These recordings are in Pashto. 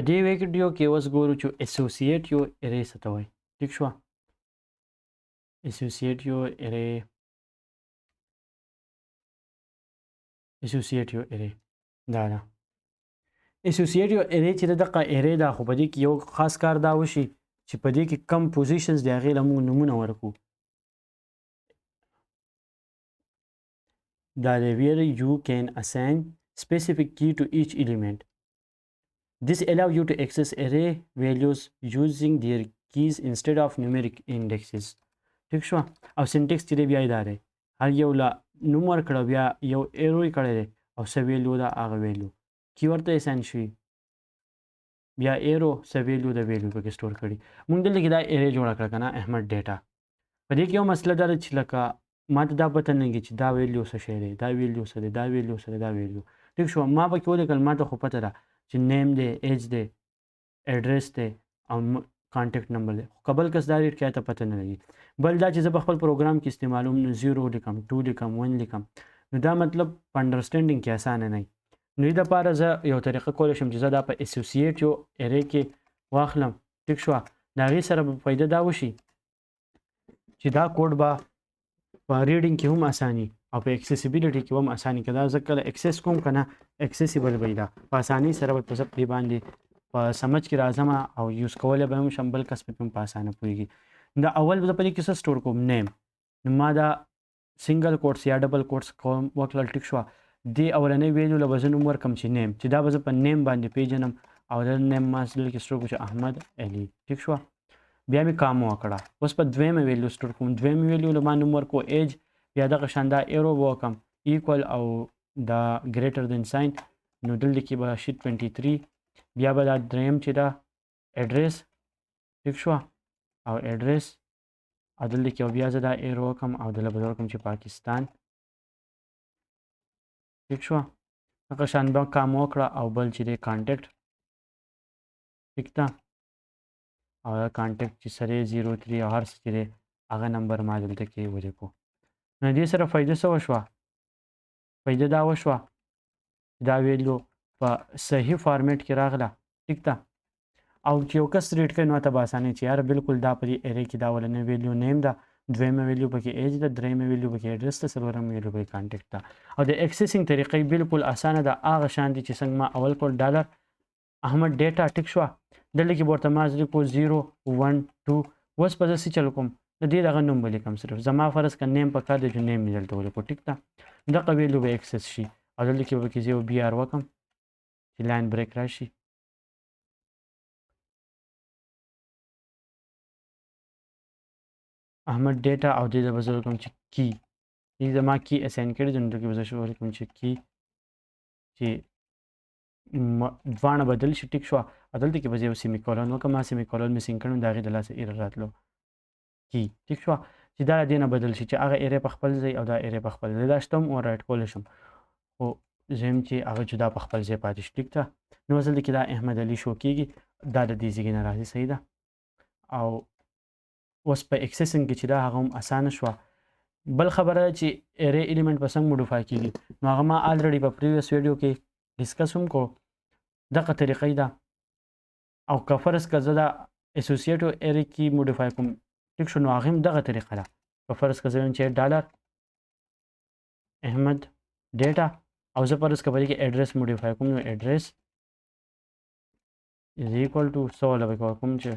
په دې ویډیو کې اوس ګورو چې اسوسییټیو ارې څه ته وایي. ټیک شوه. اسوسییټیو ارې دا ده. اسوسییټیو ارې چې دغه ارې ده، خو په دې کې یو خاص کار دا وشي چې په دې کې کم پوزیشنز د هغې له موږ نومونه ورکړو. دا دی where you can assign specific key to each element. This allows you to access array values using their keys instead of numeric indexes. ٹھیک شو. او سینټیکس چې دی بیا یې دا دی، هر یو له نوم ورکړه، بیا یو ایرو یې کړی دی او څه ویلو ده هغه ویلو کی ورته اساین شوي، بیا ایرو څه ویلو د ویلو پکې سټور کړي. مونږ دلته کې دا ایرې جوړه کړه که نه احمد ډیټا. په دې کې یو مسله دا ده چې لکه ما ته دا پته نه لګي چې دا ویلو څه شی دی، دا ویلو څه دی، دا ویلو څه دی، دا ویلو. ټیک شو. ما پکې ولیکل، ما ته خو پته ده چې نیم دی، ایج دی، ایډریس دی او کانټیکټ نمبر دی. خو که بل کس دا ریډ کړی ته پته نه لګي. بل دا چې زه په خپل پروګرام کې استعمالوم، نو 0 لیکم، 2 لیکم، 1 لیکم، نو دا مطلب په انډرسټینډینګ کې اسانه نه وي. نو دې دپاره زه یو طریقه کولی شم چې زه دا په اسوسییټیو ارې کې واخلم. ټیک شوه. د هغې سره به فایده دا وشي چې دا کوډ به په ریډینګ کې هم اساني او په اکسیسیبیلیټي کې هم اساني. که دا زه کله اکسس کوم که نه اکسیسیبل به دا په اسانۍ سره به زه پرې باندې په سمج کې راځم او یوز کولی به هم شم، بل کس پکې هم په اسانه پوهېږي. دا اول زه په دې کې څه سټور کوم؟ نیم. نو ما دا سنګل کوټس یا ډبل کوټس کوم وکړل. ټیک شوه. دې اولنۍ ویلو له به زه نوم ورکړم چې نیم، چې دا به زه په نیم باندې پیژنم او دا نیم ما دلته کې سټور کړو چې احمد علي. ټیک شوه. بیا مې کامه وکړه. اوس په دویمه ویلو سټور کوم. دویمه ویلو له ما نوم ورکړو ایج، بیا دغه شان دا ایرو به وکړم ایکول او دا ګریټر دین ساین. نو دلته کې به شي 23. بیا به دا دریم چې دا ایډریس. ټیک شوه. او ایډریس او دلته کې بیا زه دا ایرو وکړم او دله به ورکړم چې پاکستان. ټیک شوه. هغه شان به کامه وکړه او بل چې دی کانټیکټ. ټیک ده. او دا کانټیکټ چې سره 03 او هر څه چې دی هغه نمبر ما دلته کې ولیکو. نو دې سره فایده څه وشوه؟ فایده دا وشوه دا ویلو په صحیح فارمیټ کې راغله. ټیک ده. او چې یو کس ریډ کوي نو ته به اسانۍ چې یاره بالکل دا په دې ایرې کې دا اولنۍ ویلو نیم ده، دویمه ویلو پکې ایج ده، دریمه ویلو پکې ایډرس ده، څلورمه ویلو پکې کانټیکټ ده. او د اکسیسینګ طریقې بالکل اسانه ده، هغه شان دي چې څنګه ما اول کول ډالر احمد ډیټا. ټیک شوه. دلته کې به ورته ما لیکو 0 1 2. اوس به زه څه چل کوم؟ د دې دغه نوم به لیکم. صرف زما فرض که نیم پکار دی چې نیم مې دلته ولیکو. ټیک ده. دغه ویلو به اکسس شي او دلته کې به پکې زه یو بي آر وکړم چې لاین بریک راشي. احمد ډیټا او دې ته به زه ولیکم چې کی. دې زما کی اساین کړي دي، نو دلته کې به زه ولیکم چې کی چې دواړه بدل شي. ټیک شوه. او دلته کې به زه یو سیمي کولن وکړم. ما سیمي کولن مسینګ کړم، د هغې د لاسه ایرر راتلو کی. ټیک شوه. چې دا دې نه بدل شي چې هغه ایرې په خپل ځای او دا ایرې په خپل ځای. دا شته هم او رایټ کولی شم، خو زه یم چې هغه جدا په خپل ځای پاتې شي. ټیک ده. نو اوس دلته کې دا احمد علي شو کېږي، دا د دې ځای نه راځي. صحیح ده. او اوس په اکسیسینګ کې چې دا هغه هم اسانه شوه. بل خبره چې ایرې ایلیمنټ به څنګه موډیفای کېږي، نو هغه ما الریډي په پریویس ویډیو کې ډسکس هم کو. دغه طریقې ده. او که فرض که زه دا اسوسییټو ایرې کې موډیفای کوم، ټیک شو، نو هغې هم دغه طریقه ده. که فرض که زه وایم چې ډالر احمد ډیټا او زه فرض که په دې کې ایډرس موډیفای کوم، نو ایډرس از ایکول ټو څه وله به کوم چې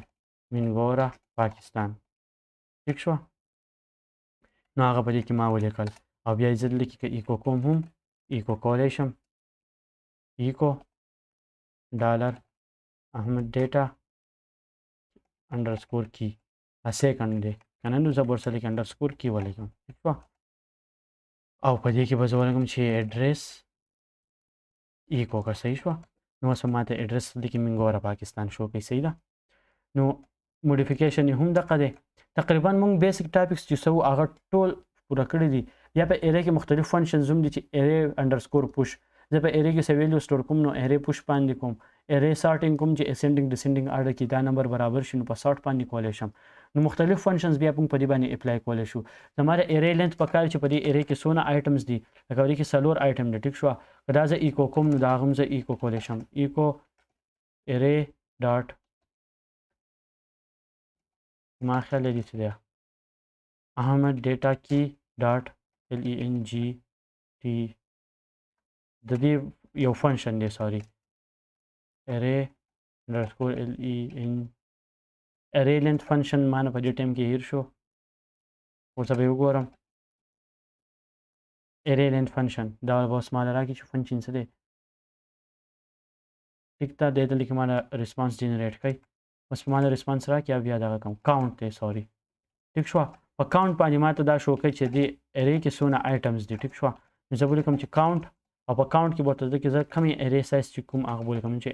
مینګورا پاکستان. ټیک شوه. نو هغه په دې کې ما ولیکل او بیا یې زه دلته کې ایکو کوم، هم ایکو کولی شم ایکو ډالر احمد ډیټا انډرسکور کی سیکنډ دی که نه، نو زه به ورسره کې انډرسکور کی ولیکم. ټیک شوه. او په دې کې به زه ولیکم چې ایډرس ایکو که. صحیح شوه. نو اوس ما ته ایډرس دلته کې منګوره پاکستان شو کوي. صحیح ده. نو موډیفیکیشن یې هم دقه دی. تقریبا موږ بیسک ټاپکس چې څه وو هغه ټول پوره کړي دي. یا په ایرې کې مختلف فنکشنز هم دي چې ایرې انډرسکور پوش. زه په ایرې کې څه ویلو سټور کوم، نو ایرې پوش باندې کوم. ایرې سارټینګ کوم چې اسینډینګ ډسینډینګ اډر کې دا نمبر برابر شي، نو په سارټ باندې کولی شم. نو مختلف فنکشنز بیا موږ په دې باندې اپلای کولی شو. زما د ایرې لینث پکار چې په دې ایرې کې څونه آیټمز دي، لکه په دې کې 4 آیټم دی. ټیک شوه. که دا زه ایکو کوم، نو دا هغه هم زه ایکو کولی شم. ایکو array dot ما خیال دی څه دی احمد data key dot length د دې یو فنکشن دی سوري array underscore array length فنکشن ما نه په دې ټایم کې هیر شو اوس به وګورم array length فنکشن دا به اوس ما راکړي چې فنکشن څه دی ټیک ته دې دلته کې ما ریسپانس جنریټ کړي اوس په ما ریسپانس راکړي بیا دغه کوم کاونټ دی سوري ټیک شو په کاونټ باندې ماته دا شو کوي چې دې array کې څونه آیټمز دي ټیک شو نو زه ولیکم چې کاونټ او په کاونټ کې به ورته کې زه کومې array سایز چې کوم هغه ولیکم چې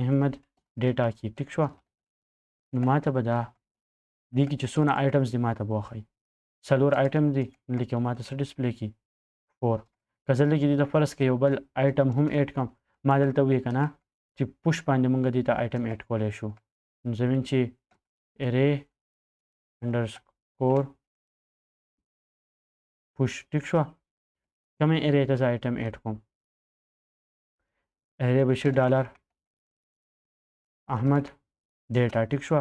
احمد ډیټا کې ټیک شو نو ماته به دا دې کې چې څونه آیټمز دي ماته به وښایي څلور آیټم دي لیکم ماته څه ډسپلی کې 4 که زه لیکي دې ته فرض کې یو بل آیټم هم ایډ کړم ما دلته وی که نه چې پوش باندې مونږ دې ته آیټم ایډ کولی شو نو زه ویم چې array underscore push ټیک شو کومې array ته زه آیټم ایډ کوم array به شي ډالر احمد ډیټا ټیک شو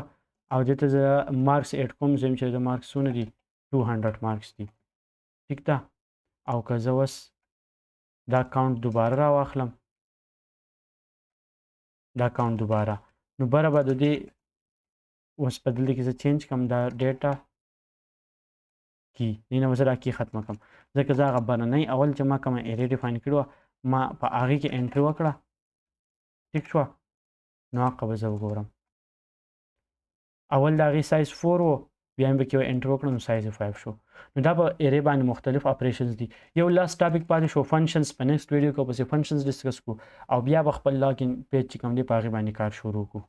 او دې ته زه مارکس ایډ کوم زه ویم چې د مارکس څونه دي 200 مارکس دي ټیک ده او که زه اوس دا کاونټ دوباره راواخلم دا کاونټ دوباره نو بره به د دې اوس په دلته کې زه چینج کړم دا ډیټا کی نه به زه دا کی ختمه کړم ځکه زه هغه برنۍ اول چې ما کومه ایریا ډیفاین کړې وه ما په هغې کې انټري وکړه ټیک شوه نو هغه به زه وګورم اول د هغې سایز 4 و بیا مې پکې انټر وکړم نو سایز 5 شو نو دا په ایرې باندې مختلف اپریشنز دي یو لاست ټاپک پاتې شو فنکشنز په نیکسټ ویډیو کې پسې فنکشنز ډسکس کو او بیا به خپل لاګین پیج چې کوم دی په هغې باندې کار شروع کو